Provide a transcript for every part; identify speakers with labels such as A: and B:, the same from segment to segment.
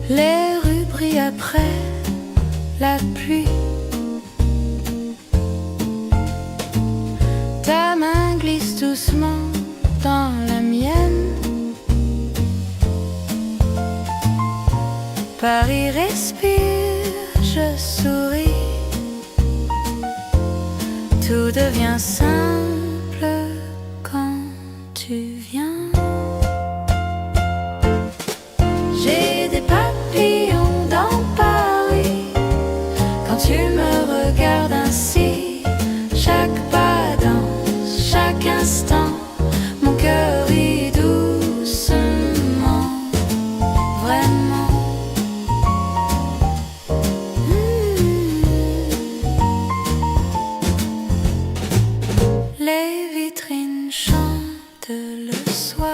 A: Les rues brillent après la pluie. Ta main glisse doucement dans la mienne. Paris respire, je souris. Tout devient simple quand tu viens. J'ai des papillons dans Paris quand tu me regardes ainsi. Chaque pas danse, chaque instant, mon cœur rit doucement, vraiment. Les vitrines chantent le soir.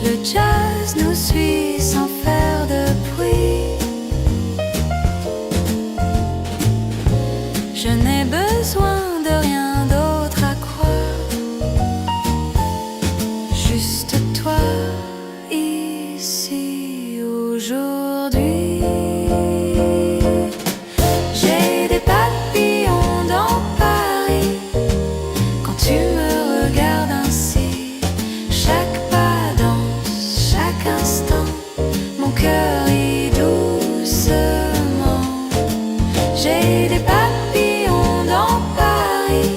A: Le jazz nous suit sans faire de bruit. Je n'ai besoin de rien d'autre à croire. Juste toi, ici, aujourd'hui. J'ai des papillons dans Paris quand tu me regardes ainsi. Chaque pas danse, chaque instant, mon cœur rit doucement. J'ai des papillons dans Paris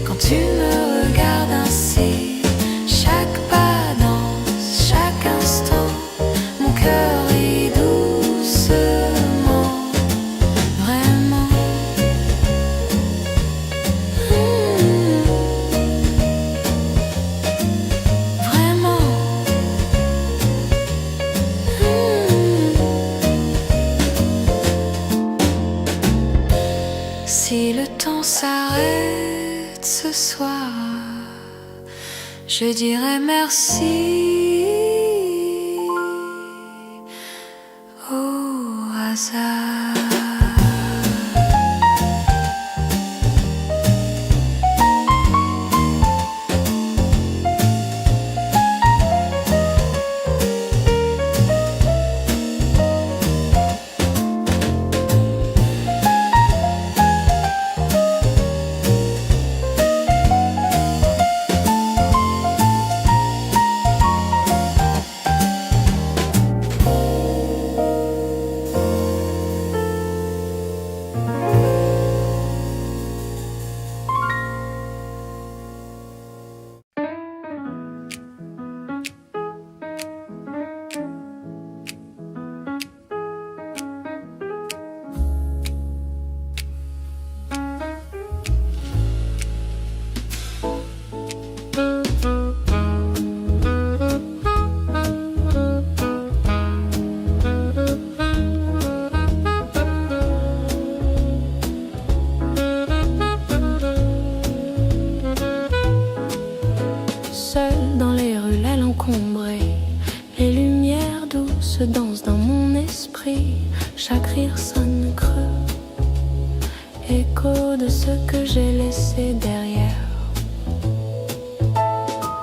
A: quand tu me regardes ainsi. Chaque pas danse, chaque instant, mon cœur rit doucement, vraiment. Vraiment. Si le temps s'arrête ce soir, je dirai merci au hasard. Seule dans les rues, l'aile encombrée, les lumières douces dansent dans mon esprit. Chaque rire sonne creux, écho de ce que j'ai laissé derrière.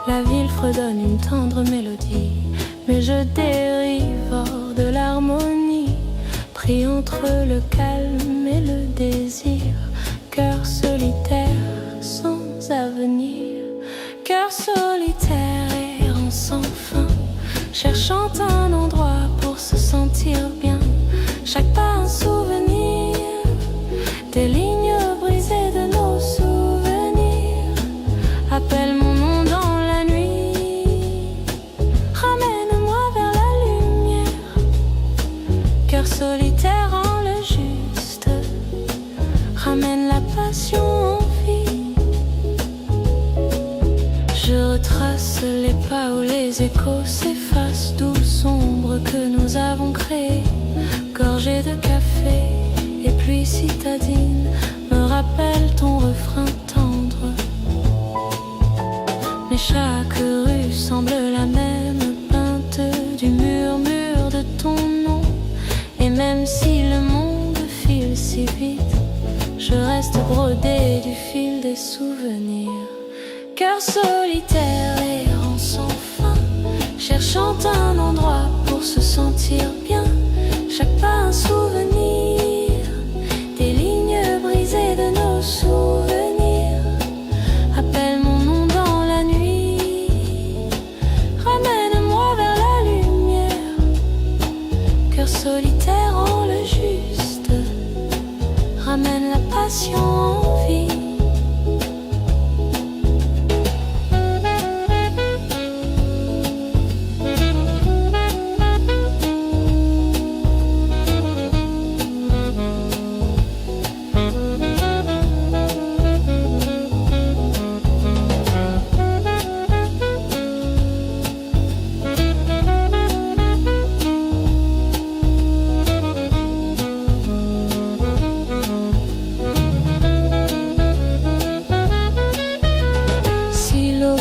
A: La ville fredonne une tendre mélodie, mais je dérive hors de l'harmonie, pris entre le calme et le désir. Cœur solitaire sans avenir, cœur solitaire errant sans fin, cherchant un endroit pour se sentir bien. Chaque pas un souvenir, des lignes brisées de nos souvenirs. Appelle mon nom dans la nuit, ramène-moi vers la lumière. Cœur solitaire en le juste, ramène la passion en vie. Je retrace les pas où les échos s'effacent, douce ombre que nous avons créée. Gorgée de café et pluie citadine me rappelle ton refrain tendre. Mais chaque rue semble la même, peinte du murmure de ton nom. Et même si le monde file si vite, je reste brodé du fil des souvenirs. Cœur solitaire errant sans fin, sentir bien. Chaque pas un souvenir, des lignes brisées de nos souvenirs. Appelle mon nom dans la nuit, ramène-moi vers la lumière. Cœur solitaire en le juste, ramène la passion en vie.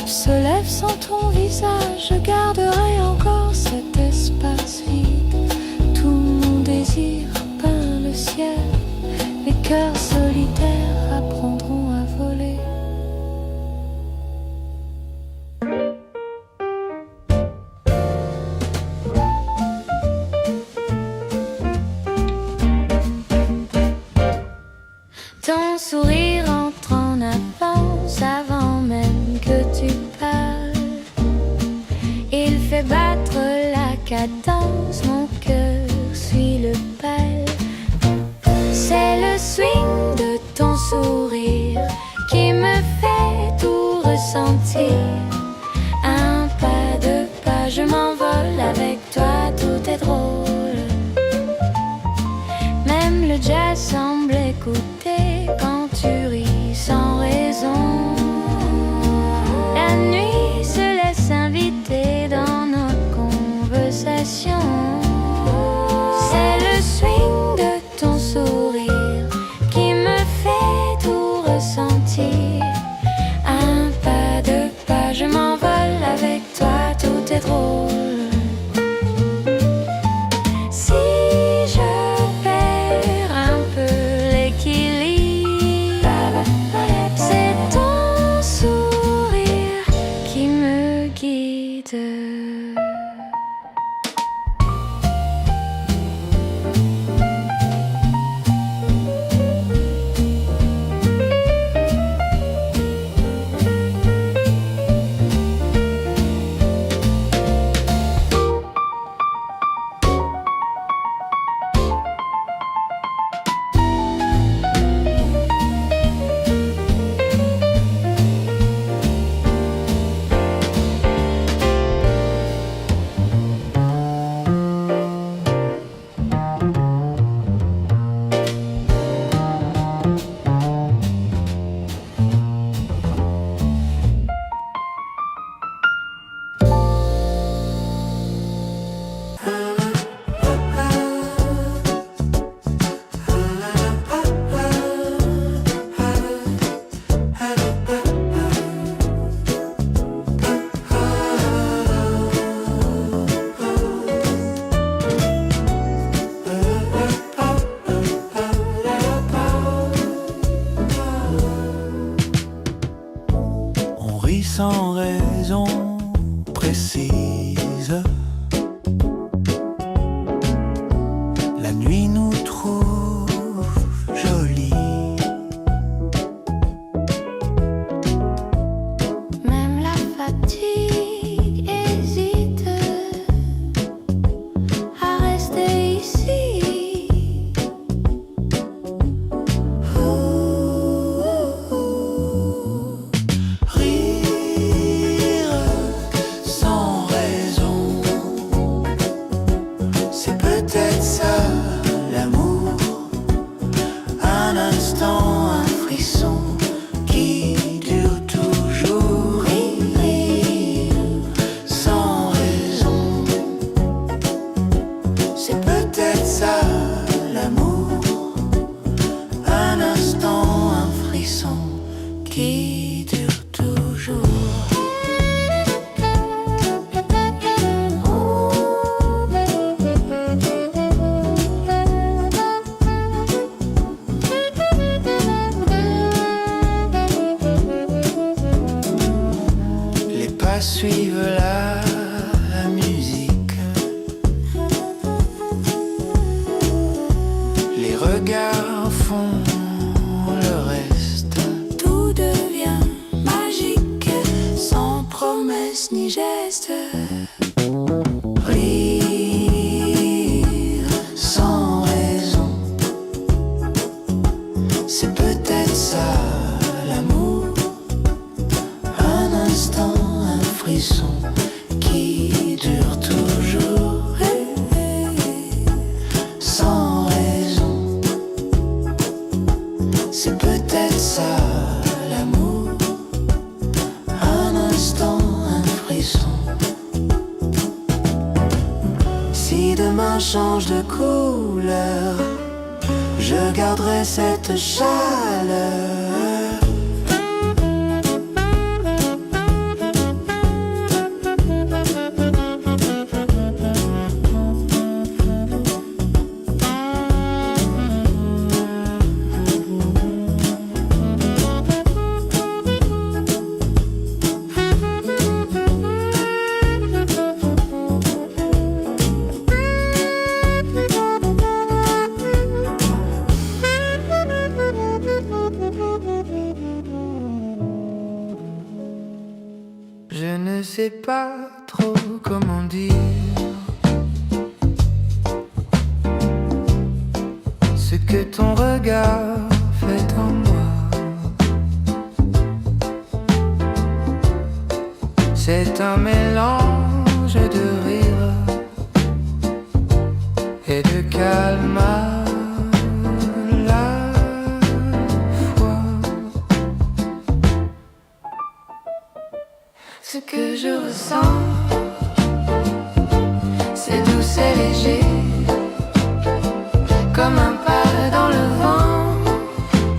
A: Se lève sans ton visage, je garderai encore cet espace vide. Tout mon désir peint le ciel, les cœurs solitaires apprendront à voler. Ton sourire entre en avance avant même que tu parles. Il fait battre la cadence, mon cœur suit le bal. C'est le swing de ton sourire qui me fait tout ressentir. Un pas, deux pas, je m'envole avec toi, tout est drôle. Même le jazz semble écouter quand tu ris sans raison. La nuit se laisse inviter dans nos conversations. C'est le swing de ton sourire qui me fait tout ressentir. Un pas, deux pas, je m'envole avec toi, tout est drôle. Si je perds un peu l'équilibre, c'est ton sourire qui me guide.
B: Sans raison précise, la nuit nous trouve jolis.
A: Même la fatigue hésite à rester ici.
B: Sans raison, c'est peut-être ça l'amour. Un instant, un frisson qui dure toujours. Rire sans raison, c'est peut-être ça l'amour. Un instant, un frisson qui dure toujours. Les pas suivent la musique. Rire sans raison, c'est peut-être ça l'amour. Un instant, un frisson qui dure toujours. Sans raison, c'est peut-être ça l'amour. Un instant, un frisson. Si demain change de couleur, je garderai cette chaleur. Je ne sais pas trop comment dire ce que ton regard fait en moi. C'est un mélange de rire et de calme à la fois. Ce que je ressens, c'est doux, c'est léger, comme un pas dans le vent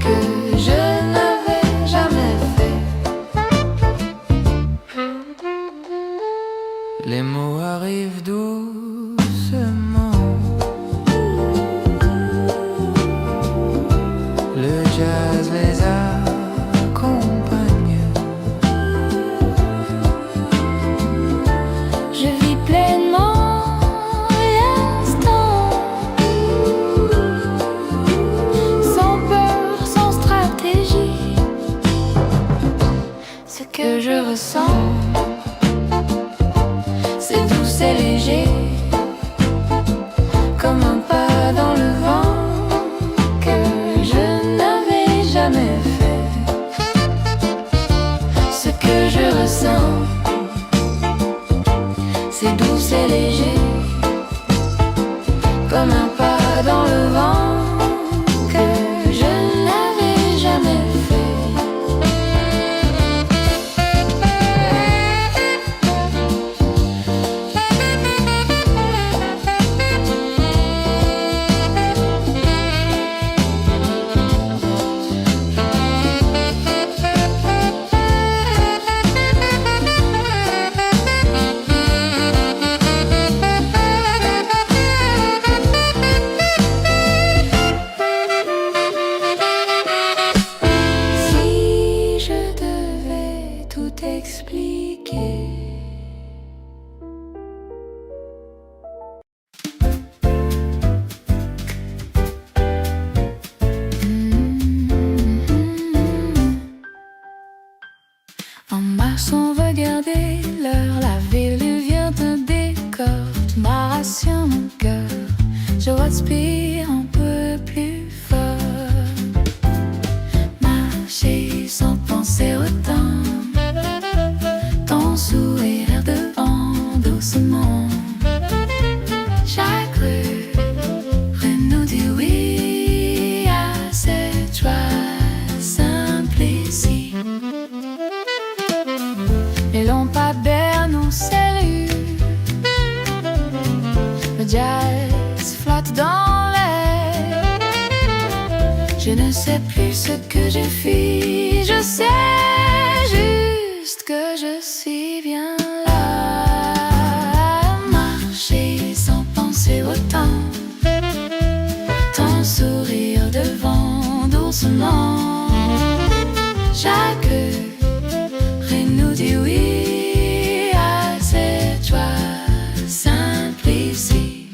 B: que je n'avais jamais fait. Les mots arrivent doucement, le jazz les accompagne.
A: Je vis pleinement l'instant, sans peur, sans stratégie. Ce que je ressens, c'est doux, c'est léger, comme un pas dans le vent que je n'avais jamais fait. Ce que je ressens, c'est doux, c'est léger, comme un pas dans le vent que je n'avais jamais fait. Si je devais tout expliquer, en mars on va garder l'heure, la ville devient un décor. Tu m'arraches mon cœur, je respire un peu plus fort. Marcher sans penser au temps, ton sourire devant doucement. Chaque rue nous dit oui à cette joie simple ici. Les lampadaires nous saluent, le jazz flotte dans l'air. Je ne sais plus ce que je fis, je sais juste que je suis bien là. Marcher sans penser au temps, ton sourire devant doucement. Chaque rue nous dit oui à cette joie simple ici.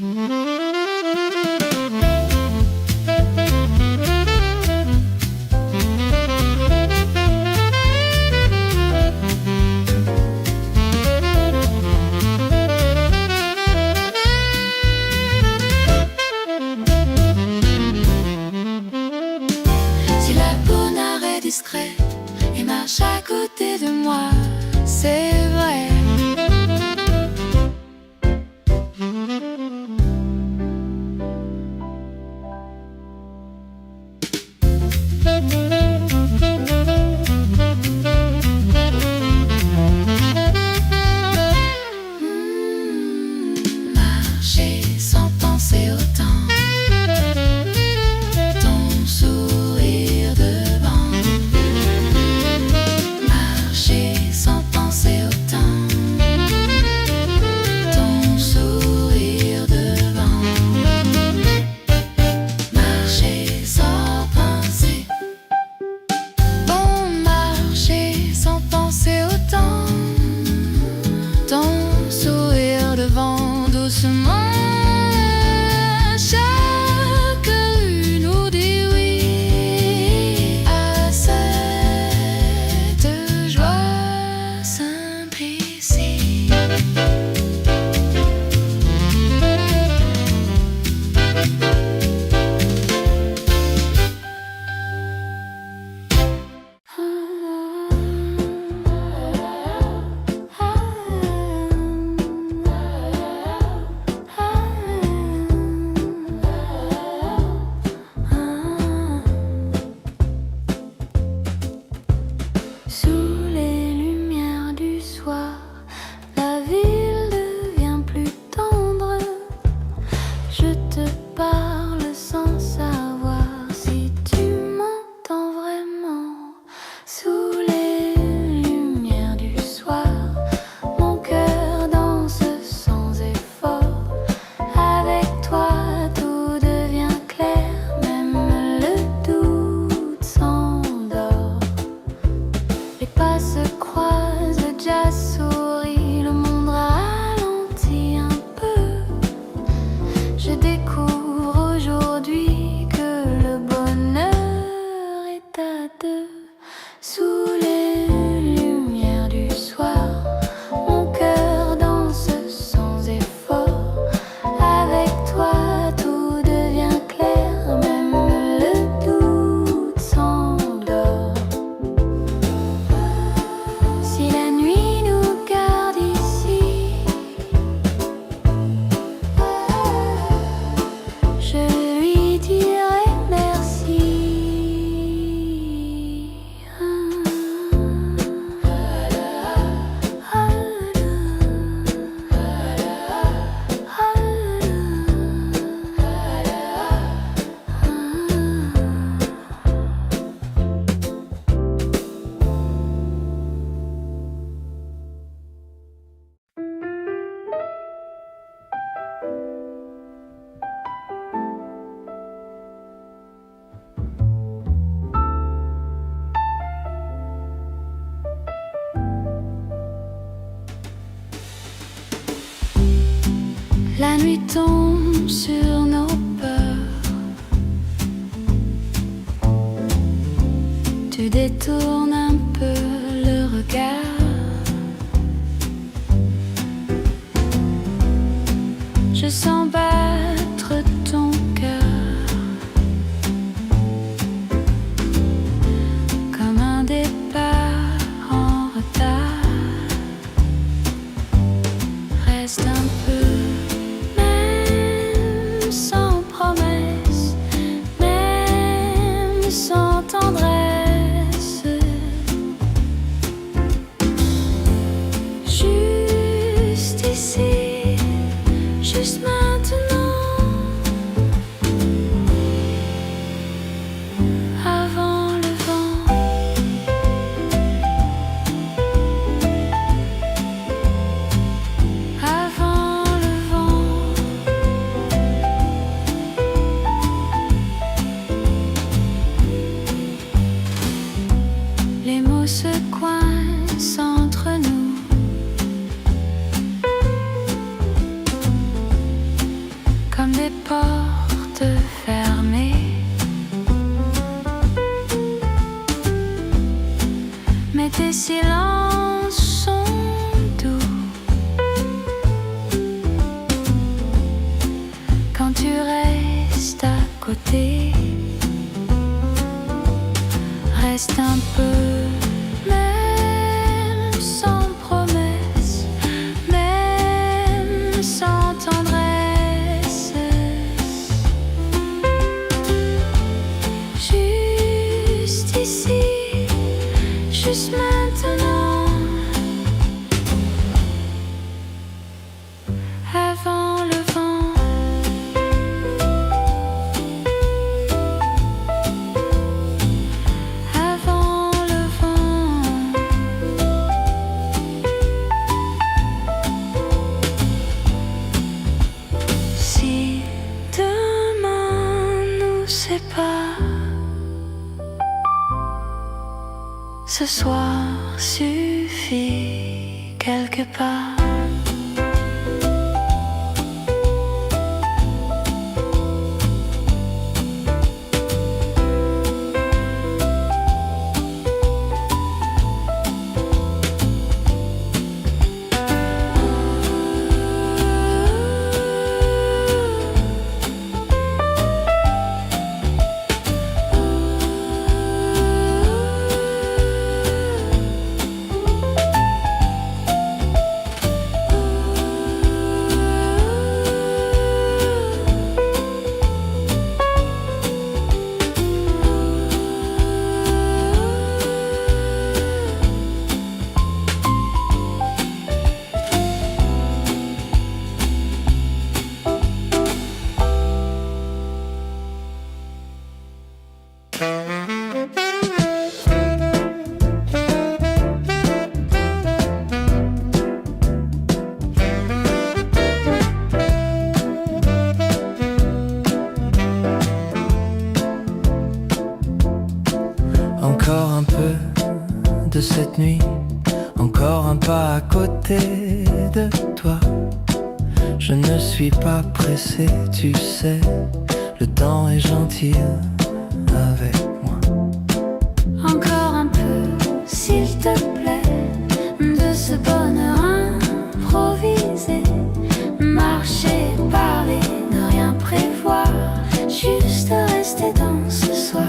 B: La nuit tombe sur nos peurs. Tu détournes un peu le regard. Je sens battre ton cœur comme un départ en retard. Reste un peu. Sans promesse, même sans tendresse, juste ici, juste maintenant, avant le vent, avant le vent. Les mots se coincent entre nous. Comme des portes fermées. Mais tes silences sont doux. Quand tu restes à côté. Reste un peu, même sans promesse, même sans tendresse. Juste ici, juste maintenant, avant le vent. Ce soir suffit quelque part.
C: Encore un peu de cette nuit, encore un pas à côté de toi. Je ne suis pas pressé, tu sais, le temps est gentil avec moi.
B: Encore un peu, s'il te plaît, de ce bonheur improvisé. Marcher, parler, ne rien prévoir, juste rester dans ce soir.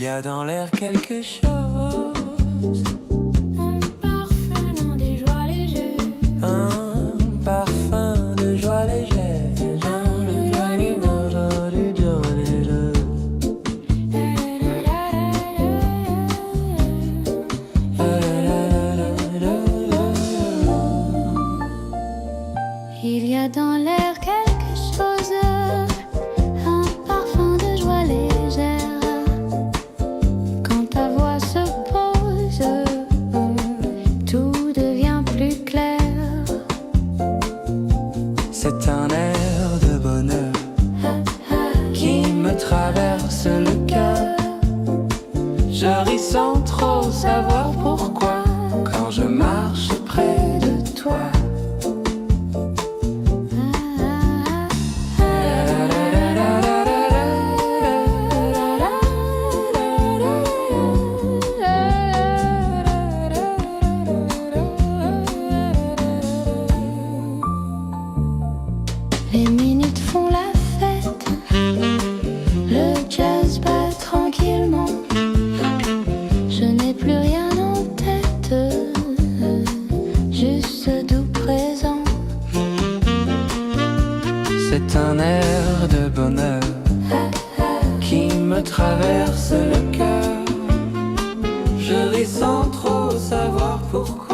C: y a dans l'air quelque chose,
A: un parfum dans des joies légères,
C: un parfum de joie légère.
A: Il y a dans l'air quelque chose, un parfum de joie légère. Quand ta voix se pose, tout devient plus clair.
C: C'est un air de bonheur qui me traverse le cœur. Je ris sans trop savoir pourquoi quand je marche près de toi.
A: Les minutes font la fête, le jazz bat tranquillement. Je n'ai plus rien en tête, juste ce doux présent.
C: C'est un air de bonheur qui me traverse le cœur. Je ris sans trop savoir pourquoi